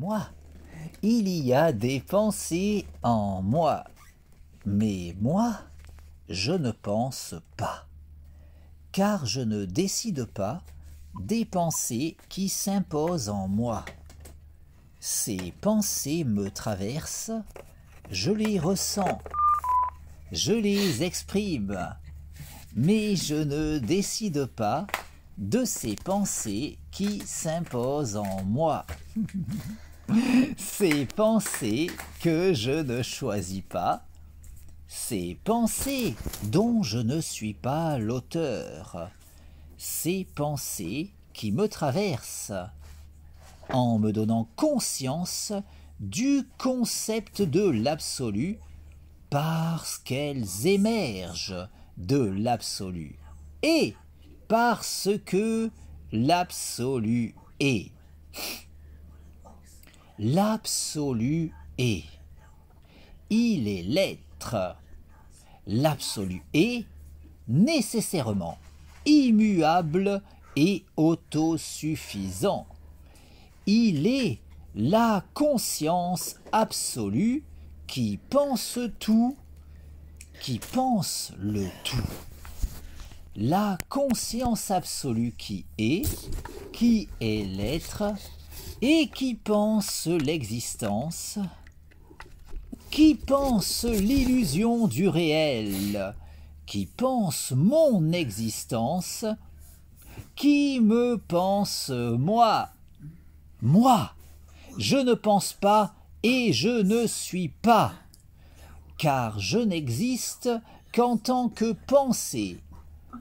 moi. Il y a des pensées en moi. Mais moi, je ne pense pas. Car je ne décide pas des pensées qui s'imposent en moi. Ces pensées me traversent, je les ressens, je les exprime, mais je ne décide pas de ces pensées qui s'imposent en moi. Ces pensées que je ne choisis pas, ces pensées dont je ne suis pas l'auteur, ces pensées qui me traversent, en me donnant conscience du concept de l'absolu parce qu'elles émergent de l'absolu et parce que l'absolu est. L'absolu est. Il est l'être. L'absolu est nécessairement immuable et autosuffisant. Il est la conscience absolue qui pense tout, qui pense le tout. La conscience absolue qui est l'être et qui pense l'existence, qui pense l'illusion du réel, qui pense mon existence, qui me pense moi. Moi, je ne pense pas et je ne suis pas, car je n'existe qu'en tant que pensée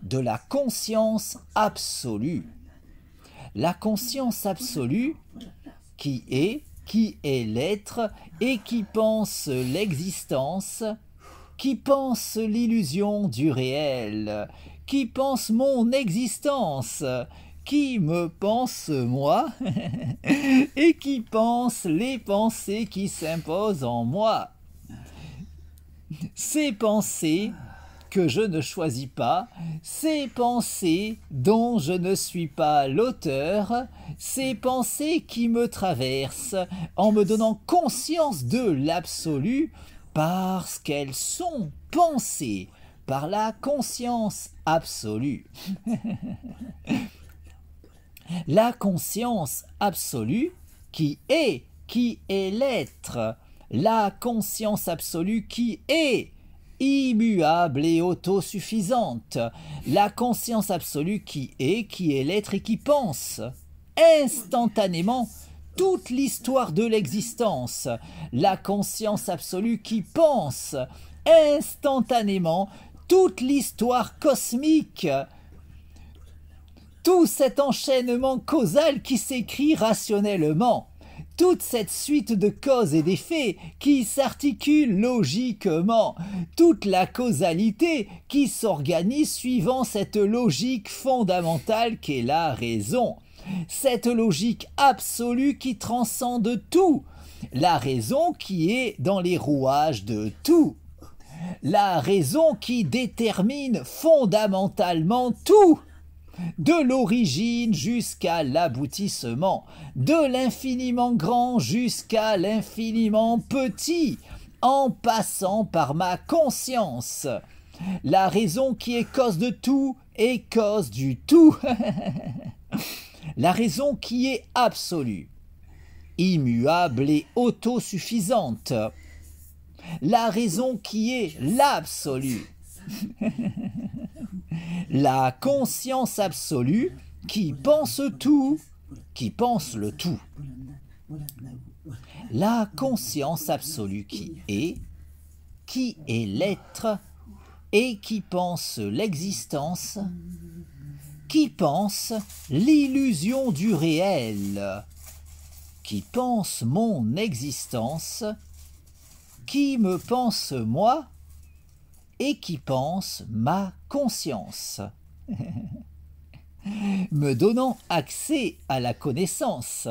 de la conscience absolue. La conscience absolue qui est l'être et qui pense l'existence, qui pense l'illusion du réel, qui pense mon existence, qui me pense moi et qui pense les pensées qui s'imposent en moi. Ces pensées que je ne choisis pas, ces pensées dont je ne suis pas l'auteur, ces pensées qui me traversent en me donnant conscience de l'absolu parce qu'elles sont pensées par la conscience absolue. La conscience absolue qui est l'être, la conscience absolue qui est immuable et autosuffisante, la conscience absolue qui est l'être et qui pense instantanément toute l'histoire de l'existence, la conscience absolue qui pense instantanément toute l'histoire cosmique, tout cet enchaînement causal qui s'écrit rationnellement, toute cette suite de causes et d'effets qui s'articule logiquement, toute la causalité qui s'organise suivant cette logique fondamentale qu'est la raison, cette logique absolue qui transcende tout, la raison qui est dans les rouages de tout, la raison qui détermine fondamentalement tout, de l'origine jusqu'à l'aboutissement, de l'infiniment grand jusqu'à l'infiniment petit, en passant par ma conscience. La raison qui est cause de tout et cause du tout. La raison qui est absolue, immuable et autosuffisante. La raison qui est l'absolu. La conscience absolue qui pense tout, qui pense le tout. La conscience absolue qui est l'être et qui pense l'existence, qui pense l'illusion du réel, qui pense mon existence, qui me pense moi, et qui pense ma conscience, me donnant accès à la connaissance,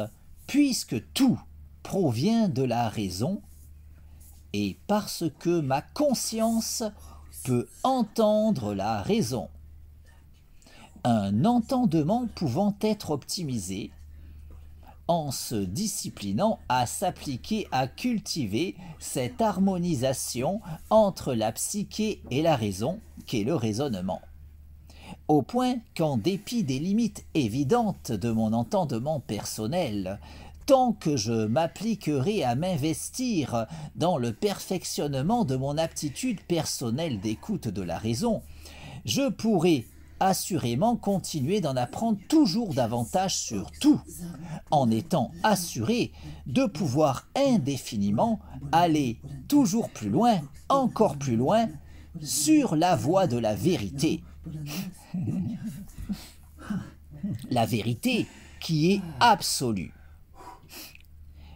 puisque tout provient de la raison, et parce que ma conscience peut entendre la raison. Un entendement pouvant être optimisé, en se disciplinant à s'appliquer à cultiver cette harmonisation entre la psyché et la raison, qu'est le raisonnement. Au point qu'en dépit des limites évidentes de mon entendement personnel, tant que je m'appliquerai à m'investir dans le perfectionnement de mon aptitude personnelle d'écoute de la raison, je pourrai assurément continuer d'en apprendre toujours davantage sur tout, en étant assuré de pouvoir indéfiniment aller toujours plus loin, encore plus loin, sur la voie de la vérité. La vérité qui est absolue.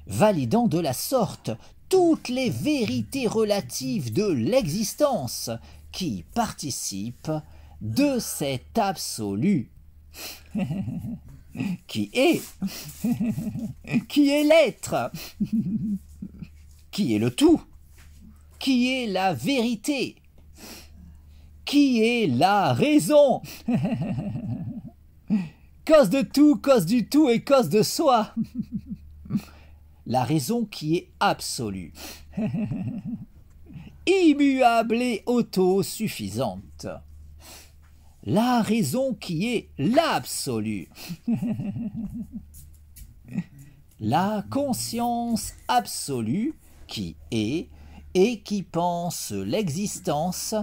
Validant de la sorte toutes les vérités relatives de l'existence qui participent de cet absolu qui est l'être, qui est le tout, qui est la vérité, qui est la raison, cause de tout, cause du tout et cause de soi. La raison qui est absolue, immuable et autosuffisante. La raison qui est l'absolu. La conscience absolue qui est et qui pense l'existence,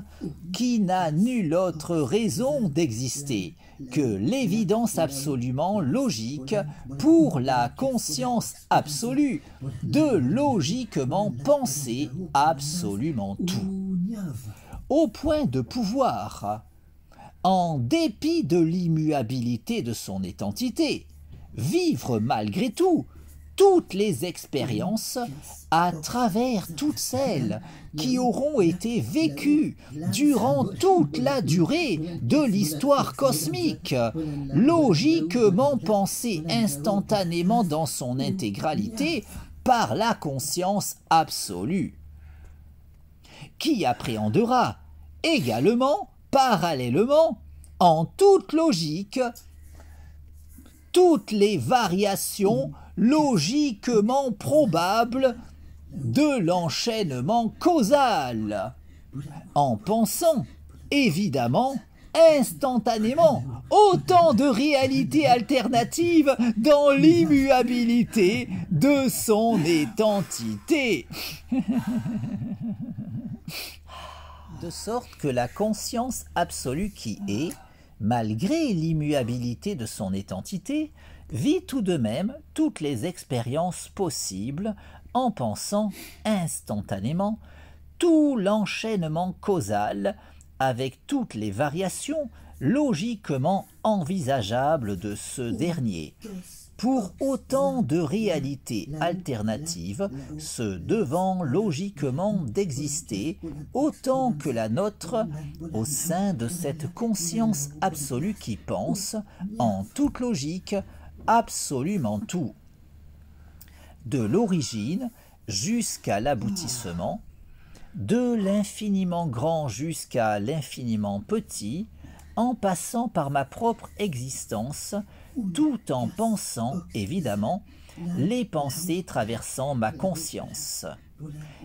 qui n'a nulle autre raison d'exister que l'évidence absolument logique pour la conscience absolue de logiquement penser absolument tout, au point de pouvoir, en dépit de l'immuabilité de son identité, vivre malgré tout toutes les expériences à travers toutes celles qui auront été vécues durant toute la durée de l'histoire cosmique, logiquement pensée instantanément dans son intégralité par la conscience absolue, qui appréhendera également, parallèlement, en toute logique, toutes les variations logiquement probables de l'enchaînement causal, en pensant évidemment instantanément autant de réalités alternatives dans l'immuabilité de son identité. De sorte que la conscience absolue qui est, malgré l'immuabilité de son identité, vit tout de même toutes les expériences possibles en pensant instantanément tout l'enchaînement causal avec toutes les variations logiquement envisageables de ce dernier, pour autant de réalités alternatives se devant logiquement d'exister autant que la nôtre au sein de cette conscience absolue qui pense, en toute logique, absolument tout. De l'origine jusqu'à l'aboutissement, de l'infiniment grand jusqu'à l'infiniment petit, en passant par ma propre existence, tout en pensant, évidemment, les pensées traversant ma conscience.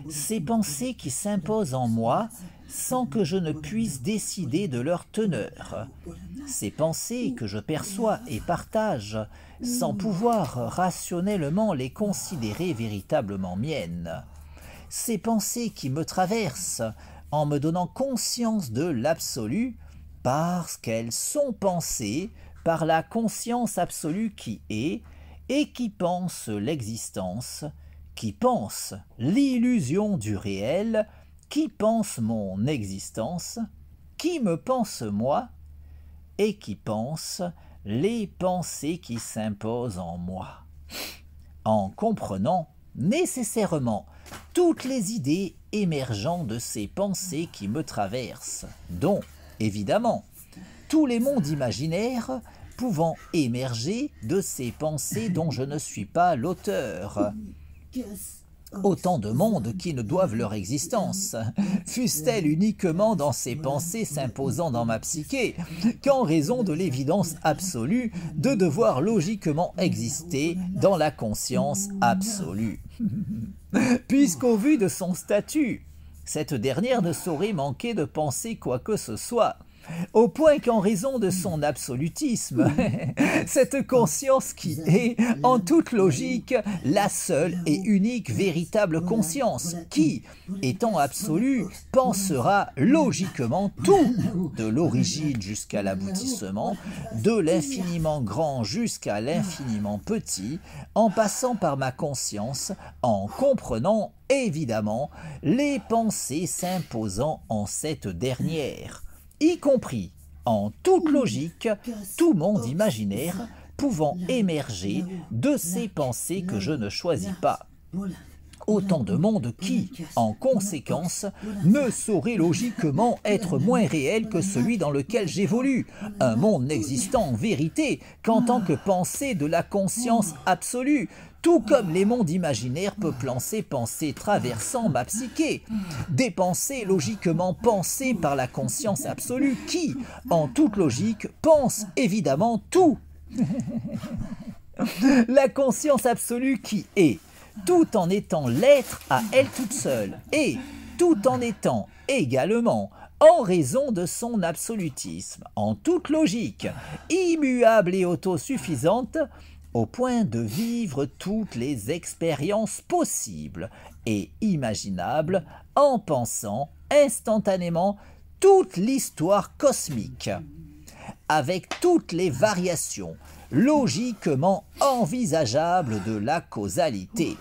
Ces pensées qui s'imposent en moi sans que je ne puisse décider de leur teneur. Ces pensées que je perçois et partage sans pouvoir rationnellement les considérer véritablement miennes. Ces pensées qui me traversent en me donnant conscience de l'absolu parce qu'elles sont pensées par la conscience absolue qui est et qui pense l'existence, qui pense l'illusion du réel, qui pense mon existence, qui me pense moi et qui pense les pensées qui s'imposent en moi. En comprenant nécessairement toutes les idées émergeant de ces pensées qui me traversent, dont, évidemment, tous les mondes imaginaires pouvant émerger de ces pensées dont je ne suis pas l'auteur. Autant de mondes qui ne doivent leur existence, fût-elle uniquement dans ces pensées s'imposant dans ma psyché, qu'en raison de l'évidence absolue de devoir logiquement exister dans la conscience absolue. Puisqu'au vu de son statut, cette dernière ne saurait manquer de penser quoi que ce soit, au point qu'en raison de son absolutisme, cette conscience qui est, en toute logique, la seule et unique véritable conscience, qui, étant absolue, pensera logiquement tout, de l'origine jusqu'à l'aboutissement, de l'infiniment grand jusqu'à l'infiniment petit, en passant par ma conscience, en comprenant évidemment les pensées s'imposant en cette dernière, y compris, en toute logique, tout monde imaginaire pouvant émerger de ces pensées que je ne choisis pas. Autant de mondes qui, en conséquence, ne sauraient logiquement être moins réels que celui dans lequel j'évolue, un monde n'existant en vérité qu'en tant que pensée de la conscience absolue, tout comme les mondes imaginaires peuplant ces pensées traversant ma psyché, des pensées logiquement pensées par la conscience absolue qui, en toute logique, pense évidemment tout. La conscience absolue qui est, tout en étant l'être à elle toute seule, et tout en étant également, en raison de son absolutisme, en toute logique, immuable et autosuffisante, au point de vivre toutes les expériences possibles et imaginables en pensant instantanément toute l'histoire cosmique, avec toutes les variations logiquement envisageables de la causalité,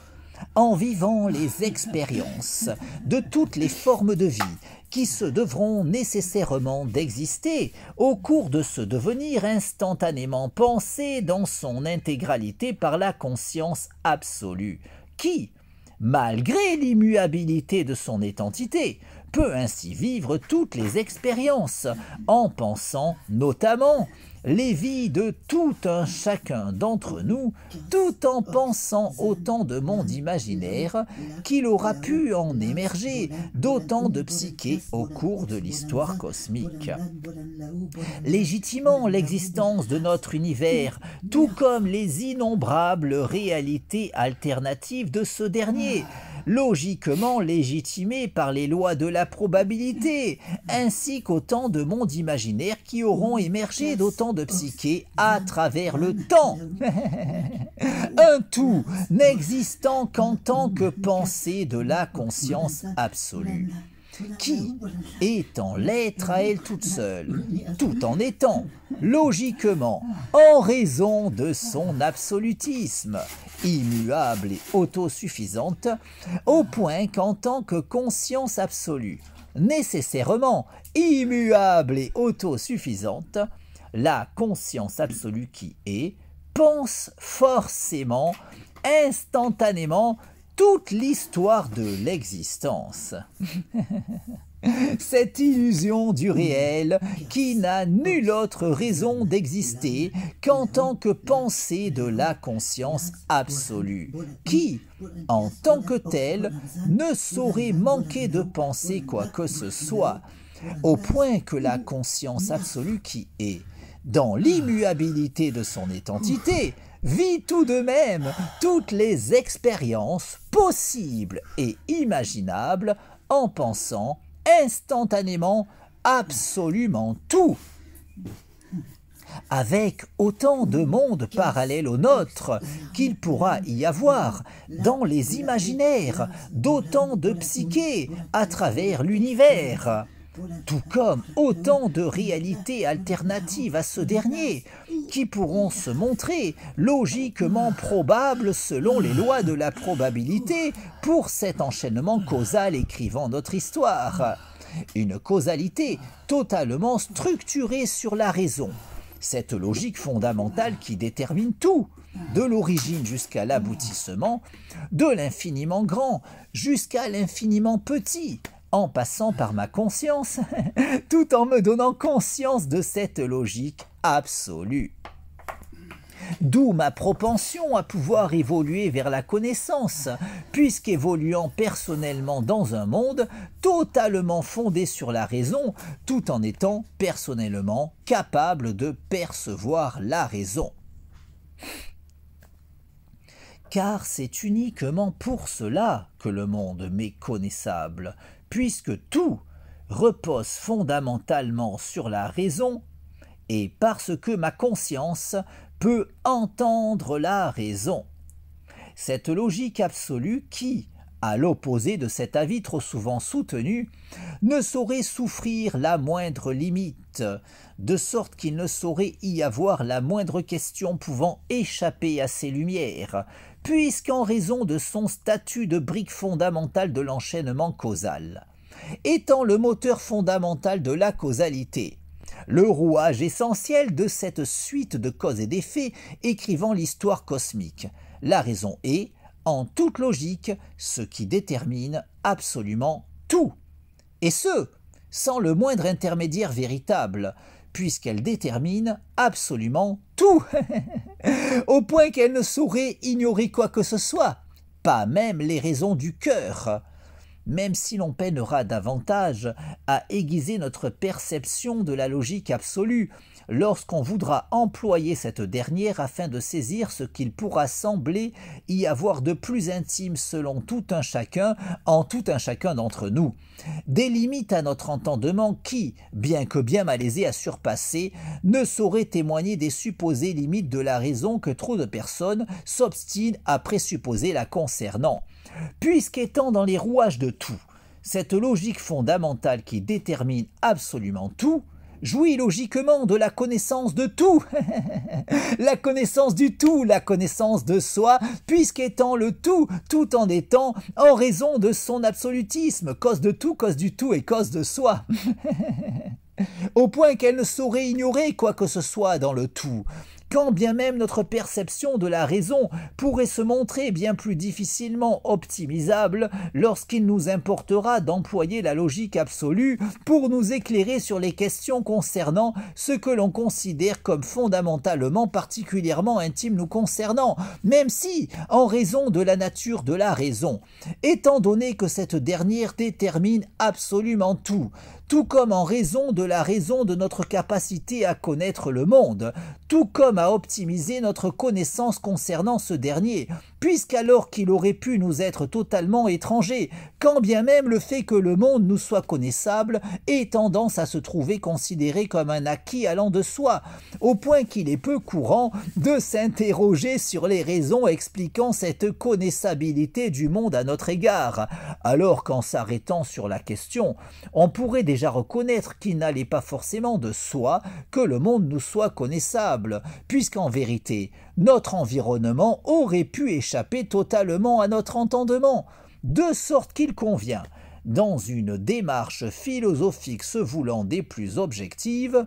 en vivant les expériences de toutes les formes de vie qui se devront nécessairement d'exister au cours de ce devenir instantanément pensé dans son intégralité par la conscience absolue, qui, malgré l'immuabilité de son identité, peut ainsi vivre toutes les expériences, en pensant notamment les vies de tout un chacun d'entre nous, tout en pensant autant de mondes imaginaires qu'il aura pu en émerger, d'autant de psyché au cours de l'histoire cosmique. Légitimant l'existence de notre univers, tout comme les innombrables réalités alternatives de ce dernier, logiquement légitimées par les lois de la probabilité, ainsi qu'autant de mondes imaginaires qui auront émergé d'autant de psyché à travers le temps. Un tout n'existant qu'en tant que pensée de la conscience absolue, qui, étant l'être à elle toute seule, tout en étant, logiquement, en raison de son absolutisme, immuable et autosuffisante, au point qu'en tant que conscience absolue, nécessairement immuable et autosuffisante, la conscience absolue qui est, pense forcément, instantanément, toute l'histoire de l'existence. Cette illusion du réel qui n'a nulle autre raison d'exister qu'en tant que pensée de la conscience absolue, qui, en tant que telle, ne saurait manquer de penser quoi que ce soit, au point que la conscience absolue qui est, dans l'immuabilité de son identité, vit tout de même toutes les expériences possibles et imaginables en pensant instantanément absolument tout, avec autant de mondes parallèles au nôtre qu'il pourra y avoir dans les imaginaires d'autant de psyché à travers l'univers, tout comme autant de réalités alternatives à ce dernier, qui pourront se montrer logiquement probables selon les lois de la probabilité pour cet enchaînement causal écrivant notre histoire. Une causalité totalement structurée sur la raison, cette logique fondamentale qui détermine tout, de l'origine jusqu'à l'aboutissement, de l'infiniment grand jusqu'à l'infiniment petit, en passant par ma conscience, tout en me donnant conscience de cette logique absolue. D'où ma propension à pouvoir évoluer vers la connaissance, puisqu'évoluant personnellement dans un monde totalement fondé sur la raison, tout en étant personnellement capable de percevoir la raison. Car c'est uniquement pour cela que le monde m'est connaissable, puisque tout repose fondamentalement sur la raison, et parce que ma conscience peut entendre la raison. Cette logique absolue qui, à l'opposé de cet avis trop souvent soutenu, ne saurait souffrir la moindre limite, de sorte qu'il ne saurait y avoir la moindre question pouvant échapper à ses lumières, puisqu'en raison de son statut de brique fondamentale de l'enchaînement causal, étant le moteur fondamental de la causalité, le rouage essentiel de cette suite de causes et d'effets écrivant l'histoire cosmique, la raison est, en toute logique, ce qui détermine absolument tout, et ce, sans le moindre intermédiaire véritable, puisqu'elle détermine absolument tout, au point qu'elle ne saurait ignorer quoi que ce soit, pas même les raisons du cœur, même si l'on peinera davantage à aiguiser notre perception de la logique absolue, lorsqu'on voudra employer cette dernière afin de saisir ce qu'il pourra sembler y avoir de plus intime selon tout un chacun, en tout un chacun d'entre nous. Des limites à notre entendement qui, bien que bien malaisées à surpasser, ne sauraient témoigner des supposées limites de la raison que trop de personnes s'obstinent à présupposer la concernant. Puisqu'étant dans les rouages de tout, cette logique fondamentale qui détermine absolument tout, jouit logiquement de la connaissance de tout, la connaissance du tout, la connaissance de soi, puisqu'étant le tout en étant, en raison de son absolutisme, cause de tout, cause du tout et cause de soi. Au point qu'elle ne saurait ignorer quoi que ce soit dans le tout, quand bien même notre perception de la raison pourrait se montrer bien plus difficilement optimisable lorsqu'il nous importera d'employer la logique absolue pour nous éclairer sur les questions concernant ce que l'on considère comme fondamentalement particulièrement intime nous concernant, même si, en raison de la nature de la raison, étant donné que cette dernière détermine absolument tout comme en raison de la raison de notre capacité à connaître le monde, tout comme à optimiser notre connaissance concernant ce dernier, puisqu'alors qu'il aurait pu nous être totalement étranger, quand bien même le fait que le monde nous soit connaissable ait tendance à se trouver considéré comme un acquis allant de soi, au point qu'il est peu courant de s'interroger sur les raisons expliquant cette connaissabilité du monde à notre égard, alors qu'en s'arrêtant sur la question, on pourrait déjà reconnaître qu'il n'allait pas forcément de soi que le monde nous soit connaissable, puisqu'en vérité, notre environnement aurait pu échapper totalement à notre entendement, de sorte qu'il convient, dans une démarche philosophique se voulant des plus objectives,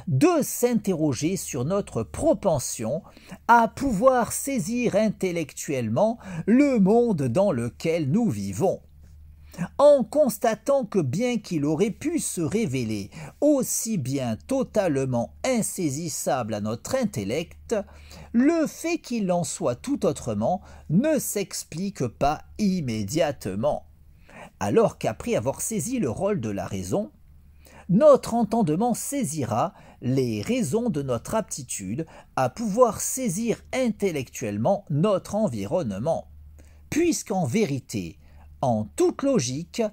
de s'interroger sur notre propension à pouvoir saisir intellectuellement le monde dans lequel nous vivons, en constatant que bien qu'il aurait pu se révéler aussi bien totalement insaisissable à notre intellect, le fait qu'il en soit tout autrement ne s'explique pas immédiatement, alors qu'après avoir saisi le rôle de la raison, notre entendement saisira les raisons de notre aptitude à pouvoir saisir intellectuellement notre environnement, puisqu'en vérité, en toute logique,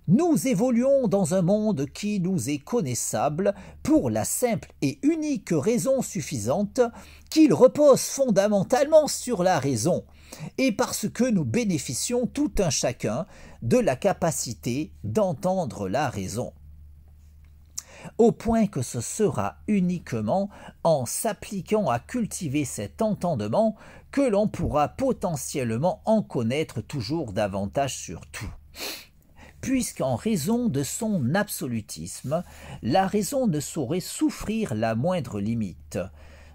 nous évoluons dans un monde qui nous est connaissable pour la simple et unique raison suffisante qu'il repose fondamentalement sur la raison, et parce que nous bénéficions tout un chacun de la capacité d'entendre la raison. Au point que ce sera uniquement en s'appliquant à cultiver cet entendement que l'on pourra potentiellement en connaître toujours davantage sur tout. Puisqu'en raison de son absolutisme, la raison ne saurait souffrir la moindre limite,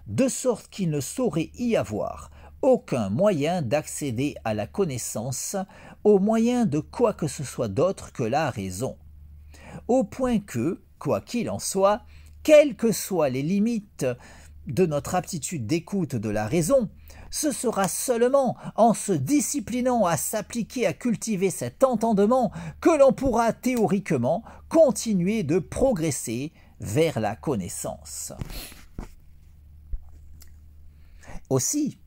de sorte qu'il ne saurait y avoir aucun moyen d'accéder à la connaissance au moyen de quoi que ce soit d'autre que la raison, au point que, quoi qu'il en soit, quelles que soient les limites de notre aptitude d'écoute de la raison, ce sera seulement en se disciplinant à s'appliquer à cultiver cet entendement que l'on pourra théoriquement continuer de progresser vers la connaissance. Aussi,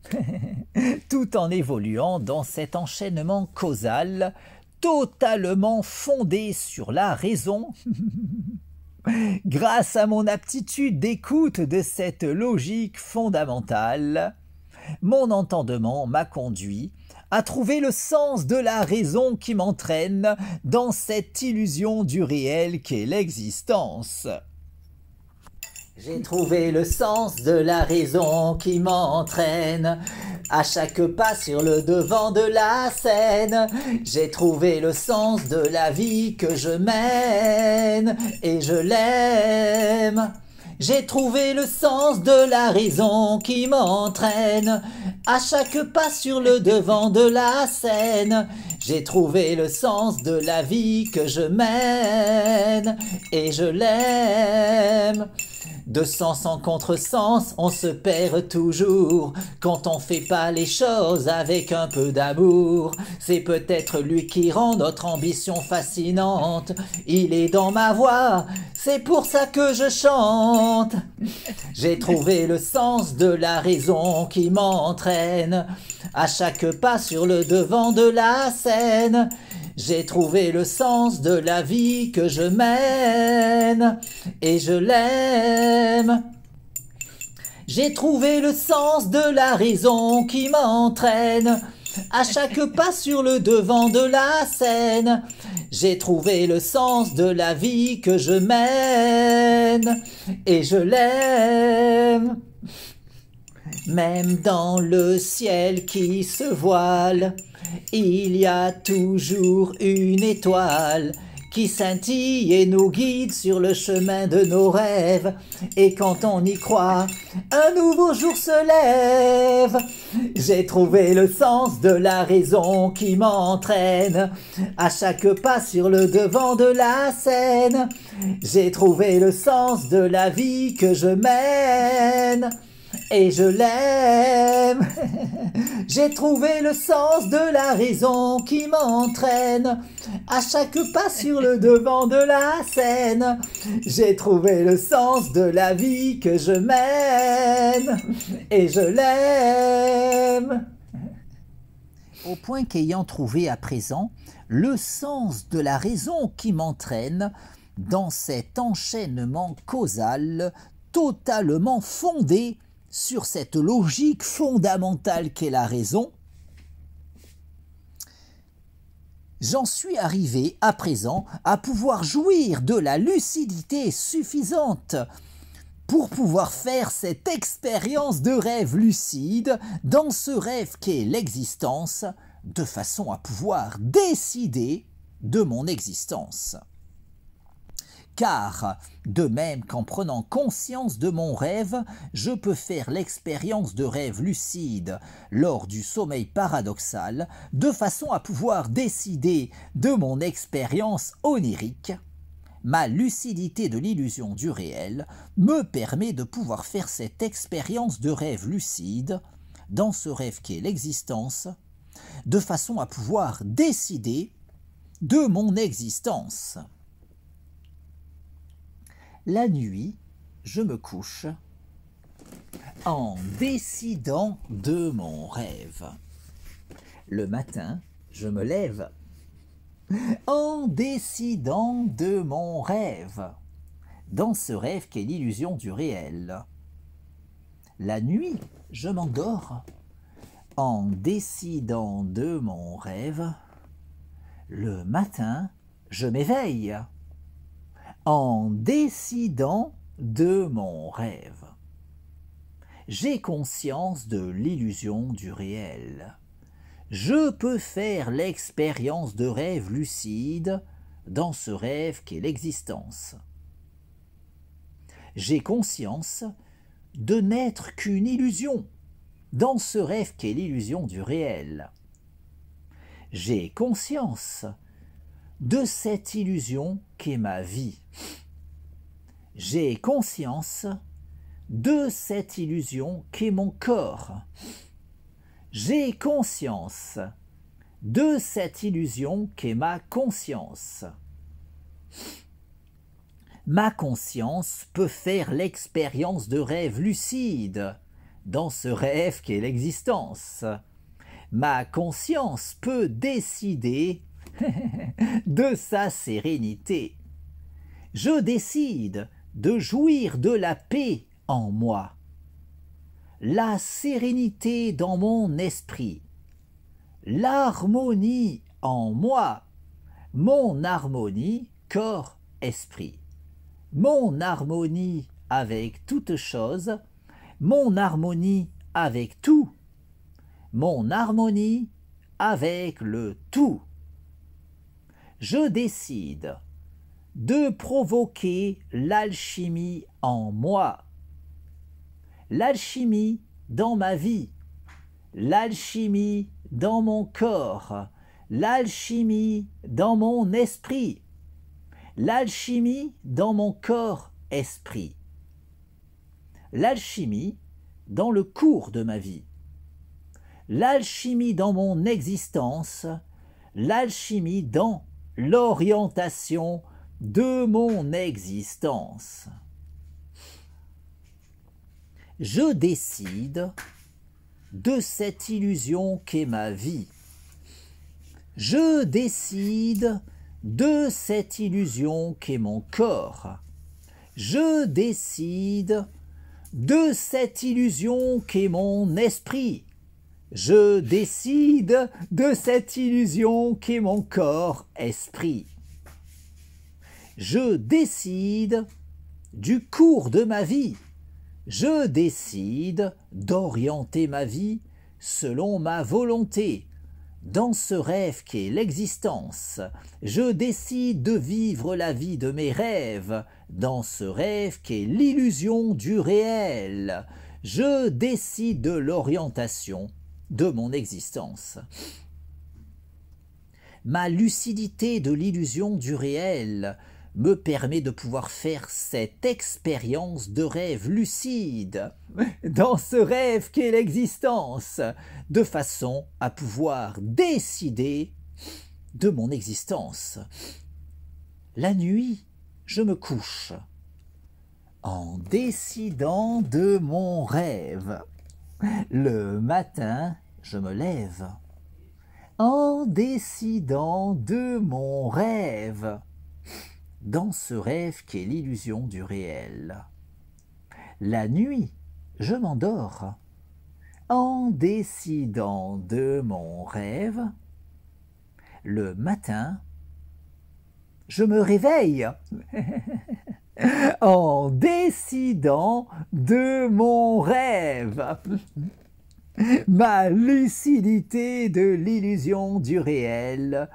tout en évoluant dans cet enchaînement causal totalement fondé sur la raison, grâce à mon aptitude d'écoute de cette logique fondamentale, mon entendement m'a conduit à trouver le sens de la raison qui m'entraîne dans cette illusion du réel qu'est l'existence. J'ai trouvé le sens de la raison qui m'entraîne à chaque pas sur le devant de la scène. J'ai trouvé le sens de la vie que je mène et je l'aime. J'ai trouvé le sens de la raison qui m'entraîne à chaque pas sur le devant de la scène. J'ai trouvé le sens de la vie que je mène et je l'aime. De sens en contresens, on se perd toujours quand on fait pas les choses avec un peu d'amour. C'est peut-être lui qui rend notre ambition fascinante. Il est dans ma voix, c'est pour ça que je chante. J'ai trouvé le sens de la raison qui m'entraîne à chaque pas sur le devant de la scène. J'ai trouvé le sens de la vie que je mène et je l'aime. J'ai trouvé le sens de la raison qui m'entraîne à chaque pas sur le devant de la scène. J'ai trouvé le sens de la vie que je mène et je l'aime. Même dans le ciel qui se voile, il y a toujours une étoile qui scintille et nous guide sur le chemin de nos rêves. Et quand on y croit, un nouveau jour se lève. J'ai trouvé le sens de la raison qui m'entraîne à chaque pas sur le devant de la scène. J'ai trouvé le sens de la vie que je mène et je l'aime. J'ai trouvé le sens de la raison qui m'entraîne à chaque pas sur le devant de la scène. J'ai trouvé le sens de la vie que je mène et je l'aime. Au point qu'ayant trouvé à présent le sens de la raison qui m'entraîne dans cet enchaînement causal totalement fondé sur cette logique fondamentale qu'est la raison, j'en suis arrivé à présent à pouvoir jouir de la lucidité suffisante pour pouvoir faire cette expérience de rêve lucide dans ce rêve qu'est l'existence, de façon à pouvoir décider de mon existence. Car, de même qu'en prenant conscience de mon rêve, je peux faire l'expérience de rêve lucide lors du sommeil paradoxal, de façon à pouvoir décider de mon expérience onirique, ma lucidité de l'illusion du réel me permet de pouvoir faire cette expérience de rêve lucide, dans ce rêve qu'est l'existence, de façon à pouvoir décider de mon existence. La nuit, je me couche en décidant de mon rêve. Le matin, je me lève en décidant de mon rêve, dans ce rêve qu'est l'illusion du réel. La nuit, je m'endors en décidant de mon rêve. Le matin, je m'éveille en décidant de mon rêve. J'ai conscience de l'illusion du réel. Je peux faire l'expérience de rêve lucide dans ce rêve qu'est l'existence. J'ai conscience de n'être qu'une illusion dans ce rêve qu'est l'illusion du réel. J'ai conscience de cette illusion qu'est ma vie. J'ai conscience de cette illusion qu'est mon corps. J'ai conscience de cette illusion qu'est ma conscience. Ma conscience peut faire l'expérience de rêve lucide, dans ce rêve qu'est l'existence. Ma conscience peut décider de sa sérénité. Je décide de jouir de la paix en moi, la sérénité dans mon esprit, l'harmonie en moi, mon harmonie corps-esprit, mon harmonie avec toute chose, mon harmonie avec tout, mon harmonie avec le tout. Je décide de provoquer l'alchimie en moi, l'alchimie dans ma vie, l'alchimie dans mon corps, l'alchimie dans mon esprit, l'alchimie dans mon corps-esprit, l'alchimie dans le cours de ma vie, l'alchimie dans mon existence, l'alchimie dans l'orientation de mon existence. Je décide de cette illusion qu'est ma vie. Je décide de cette illusion qu'est mon corps. Je décide de cette illusion qu'est mon esprit. Je décide de cette illusion qu'est mon corps-esprit. Je décide du cours de ma vie. Je décide d'orienter ma vie selon ma volonté. Dans ce rêve qu'est l'existence, je décide de vivre la vie de mes rêves. Dans ce rêve qu'est l'illusion du réel, je décide de l'orientation de mon existence. Ma lucidité de l'illusion du réel me permet de pouvoir faire cette expérience de rêve lucide, dans ce rêve qu'est l'existence, de façon à pouvoir décider de mon existence. La nuit, je me couche en décidant de mon rêve. Le matin, je me lève en décidant de mon rêve, dans ce rêve qu'est l'illusion du réel. La nuit, je m'endors en décidant de mon rêve. Le matin, je me réveille en décidant de mon rêve. Ma lucidité de l'illusion du réel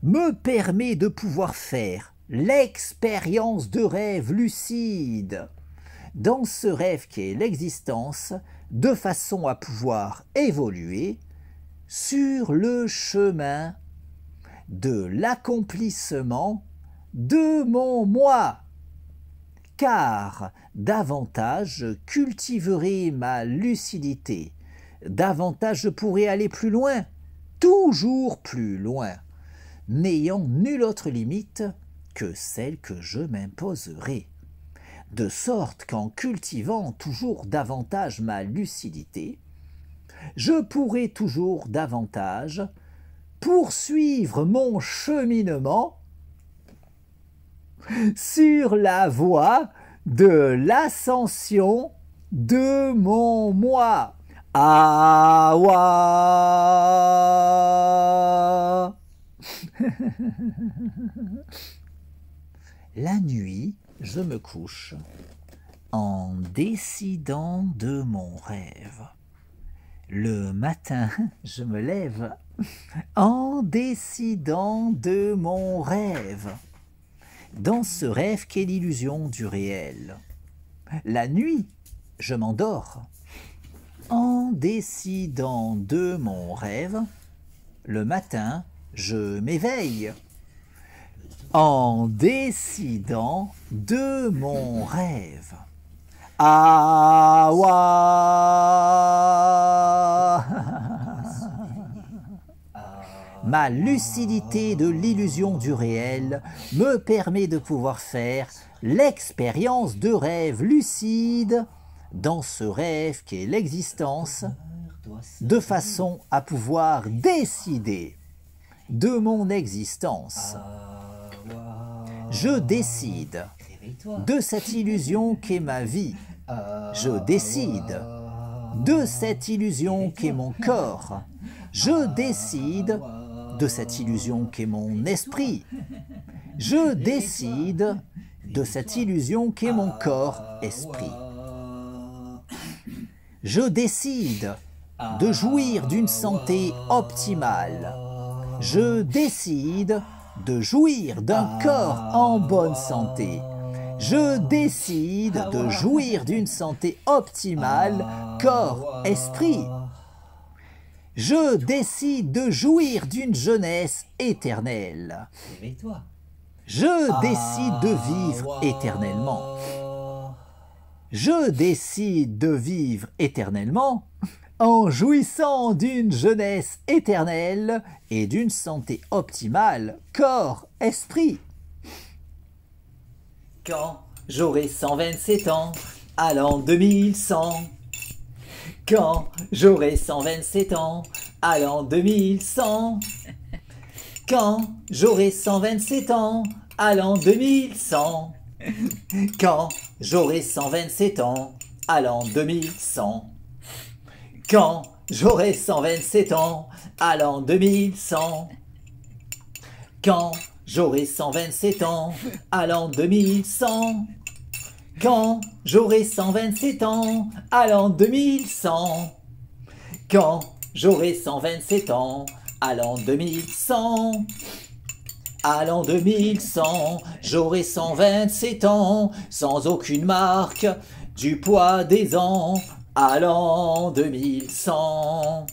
me permet de pouvoir faire l'expérience de rêve lucide dans ce rêve qu'est l'existence, de façon à pouvoir évoluer sur le chemin de l'accomplissement de mon moi, car davantage je cultiverai ma lucidité, davantage je pourrai aller plus loin, toujours plus loin, n'ayant nulle autre limite que celle que je m'imposerai, de sorte qu'en cultivant toujours davantage ma lucidité, je pourrai toujours davantage poursuivre mon cheminement sur la voie de l'ascension de mon moi. Awa. La nuit, je me couche en décidant de mon rêve. Le matin, je me lève en décidant de mon rêve, dans ce rêve qu'est l'illusion du réel. La nuit, je m'endors en décidant de mon rêve. Le matin, je m'éveille en décidant de mon rêve. Awa. Ma lucidité de l'illusion du réel me permet de pouvoir faire l'expérience de rêve lucide dans ce rêve qu'est l'existence, de façon à pouvoir décider de mon existence. Je décide de cette illusion qu'est ma vie. Je décide de cette illusion qu'est mon corps. Je décide de cette illusion qu'est mon esprit. Je décide de cette illusion qu'est mon corps-esprit. Je décide de jouir d'une santé optimale. Je décide de jouir d'un corps en bonne santé. Je décide de jouir d'une santé optimale, corps-esprit. Je décide de jouir d'une jeunesse éternelle. Je décide de vivre éternellement. Je décide de vivre éternellement en jouissant d'une jeunesse éternelle et d'une santé optimale, corps-esprit. Quand j'aurai 127 ans, à l'an 2100. Quand j'aurai 127 ans, à l'an 2100. Quand j'aurai 127 ans, à l'an 2100. Quand j'aurai 127 ans, à l'an 2100. Quand j'aurai 127 ans, à l'an 2100. Quand j'aurai 127 ans, à l'an 2100. Quand j'aurai 127 ans, à l'an 2100. Quand j'aurai 127 ans, à l'an 2100. À l'an 2100, j'aurai 127 ans, sans aucune marque du poids des ans. À l'an 2100.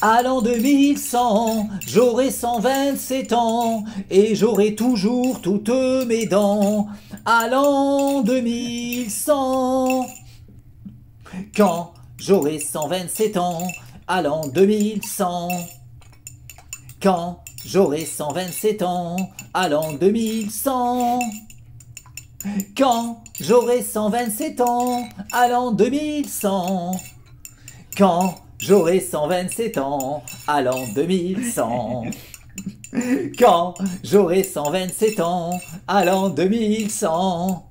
À l'an 2100, j'aurai 127 ans et j'aurai toujours toutes mes dents. À l'an 2100. Quand j'aurai 127 ans, à l'an 2100. Quand j'aurai 127 ans, à l'an 2100. Quand j'aurai 127 ans, à l'an 2100. Quand j'aurai 127 ans, à l'an 2100. Quand j'aurai 127 ans, à l'an 2100.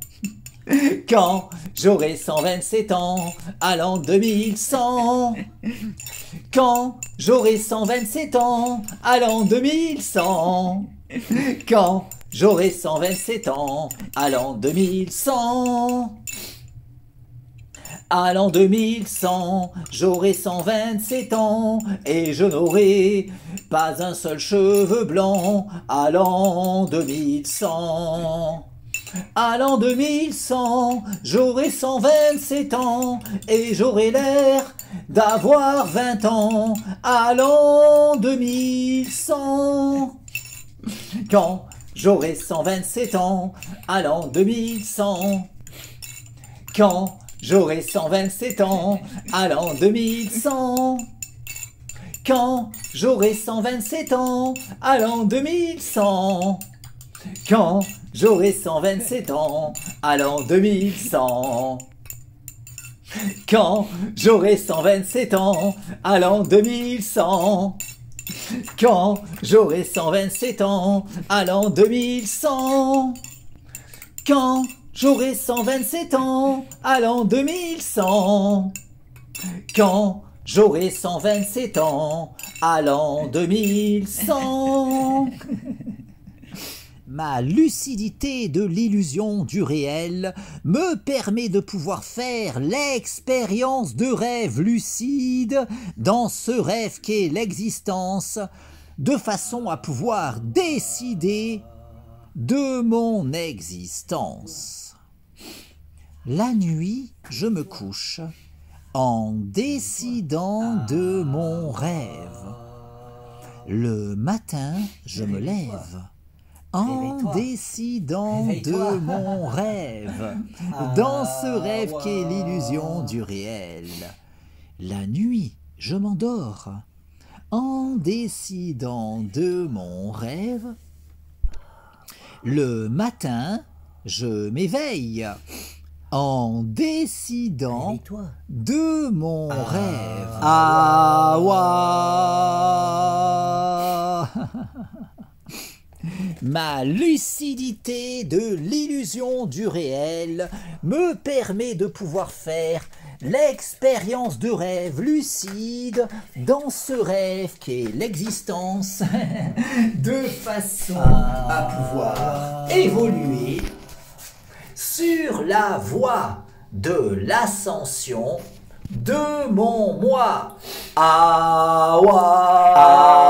Quand j'aurai 127 ans, à l'an 2100. Quand j'aurai 127 ans, à l'an 2100. Quand j'aurai 127 ans, à l'an 2100. À l'an 2100, j'aurai 127 ans et je n'aurai pas un seul cheveu blanc. À l'an 2100. À l'an 2100, j'aurai 127 ans et j'aurai l'air d'avoir 20 ans. À l'an 2100. Quand j'aurai 127 ans, à l'an 2100. Quand j'aurai 127 ans, à l'an 2100. Quand j'aurai 127 ans, à l'an 2100. Quand j'aurai 127 ans, à l'an 2100. Quand j'aurai 127 ans, à l'an 2100. Quand j'aurai 127 ans, à l'an 2100. Quand j'aurai 127 ans, à l'an 2100. Quand j'aurai 127 ans, à l'an 2100. Ma lucidité de l'illusion du réel me permet de pouvoir faire l'expérience de rêve lucide dans ce rêve qu'est l'existence, de façon à pouvoir décider de mon existence. La nuit, je me couche en décidant de mon rêve. Le matin, je me lève En décidant de mon rêve, dans ce rêve qu'est l'illusion du réel. La nuit, je m'endors. En décidant de mon rêve, le matin, je m'éveille. En décidant de mon rêve. Ah, ouah. Ma lucidité de l'illusion du réel me permet de pouvoir faire l'expérience de rêve lucide dans ce rêve qu'est l'existence de façon à pouvoir évoluer sur la voie de l'ascension de mon moi. Ah, ouah.